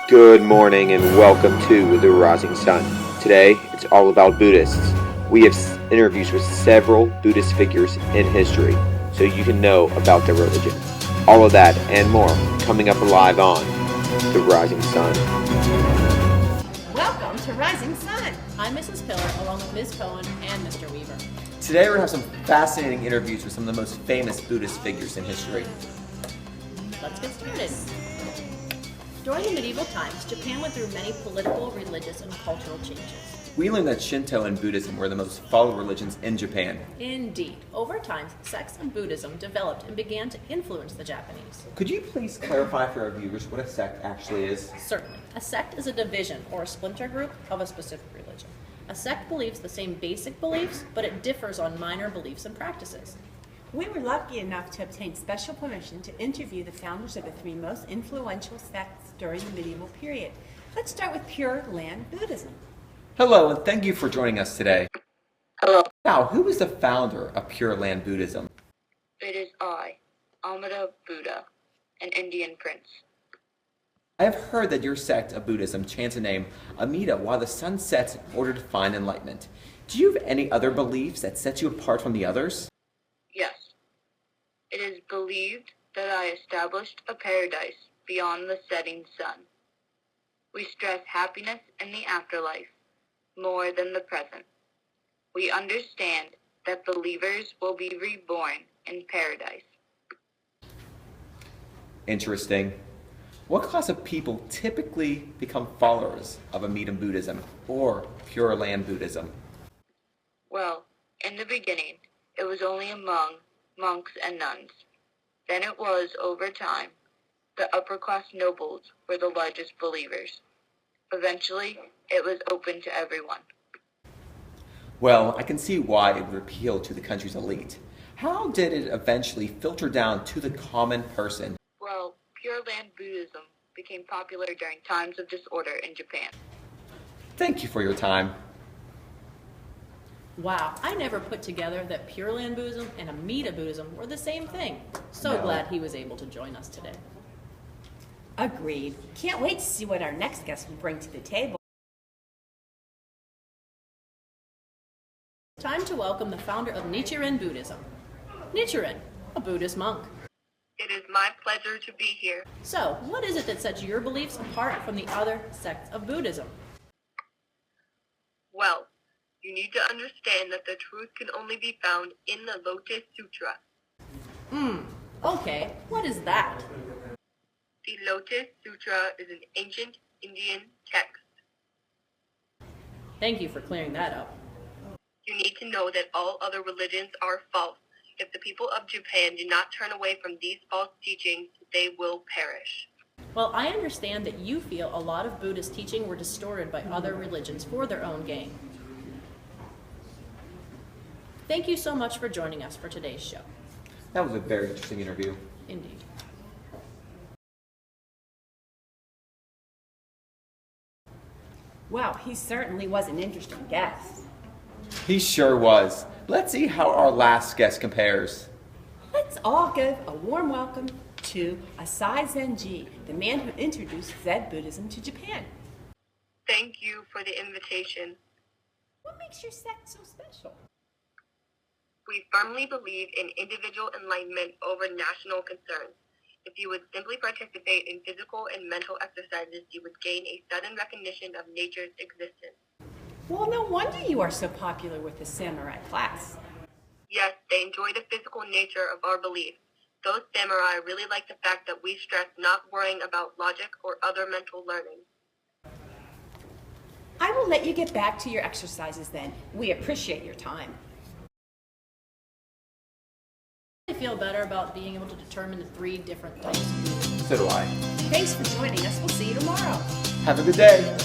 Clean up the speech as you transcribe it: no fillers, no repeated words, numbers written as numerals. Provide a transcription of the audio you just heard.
Good morning and welcome to The Rising Sun. Today, it's all about Buddhists. We have interviews with several Buddhist figures in history, so you can know about their religion. All of that and more coming up live on The Rising Sun. Welcome to Rising Sun. I'm Mrs. Pillar, along with Ms. Cohen and Mr. Weaver. Today we're going to have some fascinating interviews with some of the most famous Buddhist figures in history. Let's get started. During the medieval times, Japan went through many political, religious, and cultural changes. We learned that Shinto and Buddhism were the most followed religions in Japan. Indeed. Over time, sects of Buddhism developed and began to influence the Japanese. Could you please clarify for our viewers what a sect actually is? Certainly. A sect is a division or a splinter group of a specific religion. A sect believes the same basic beliefs, but it differs on minor beliefs and practices. We were lucky enough to obtain special permission to interview the founders of the three most influential sects during the medieval period. Let's start with Pure Land Buddhism. Hello, and thank you for joining us today. Hello, Now, who is the founder of Pure Land Buddhism? it is I, Amida Buddha, an Indian prince. I have heard that your sect of Buddhism chants the name Amida while the sun sets in order to find enlightenment. Do you have any other beliefs that set you apart from the others? Yes, it is believed that I established a paradise beyond the setting sun. We stress happiness in the afterlife more than the present. We understand that believers will be reborn in paradise. Interesting. What class of people typically become followers of Amida Buddhism or Pure Land Buddhism? Well, in the beginning, it was only among monks and nuns. Then it was, over time, the upper-class nobles were the largest believers. Eventually, it was open to everyone. Well, I can see why it would appeal to the country's elite. How did it eventually filter down to the common person? Well, Pure Land Buddhism became popular during times of disorder in Japan. Thank you for your time. Wow, I never put together that Pure Land Buddhism and Amida Buddhism were the same thing. So No. glad he was able to join us today. Agreed. Can't wait to see what our next guest will bring to the table. Time to welcome the founder of Nichiren Buddhism. Nichiren, a Buddhist monk. It is my pleasure to be here. So, what is it that sets your beliefs apart from the other sects of Buddhism? Well, you need to understand that the truth can only be found in the Lotus Sutra. Okay, what is that? The Lotus Sutra is an ancient Indian text. Thank you for clearing that up. You need to know that all other religions are false. If the people of Japan do not turn away from these false teachings, they will perish. Well, I understand that you feel a lot of Buddhist teaching were distorted by other religions for their own gain. Thank you so much for joining us for today's show. That was a very interesting interview. Indeed. Wow, he certainly was an interesting guest. He sure was. Let's see how our last guest compares. Let's all give a warm welcome to Asai Zenji, the man who introduced Zen Buddhism to Japan. Thank you for the invitation. What makes your sect so special? We firmly believe in individual enlightenment over national concerns. If you would simply participate in physical and mental exercises, you would gain a sudden recognition of nature's existence. Well, no wonder you are so popular with the samurai class. Yes, they enjoy the physical nature of our beliefs. Those samurai really like the fact that we stress not worrying about logic or other mental learning. I will let you get back to your exercises then. We appreciate your time. I feel better about being able to determine the three different types of Buddhism. So do I. Thanks for joining us. We'll see you tomorrow. Have a good day.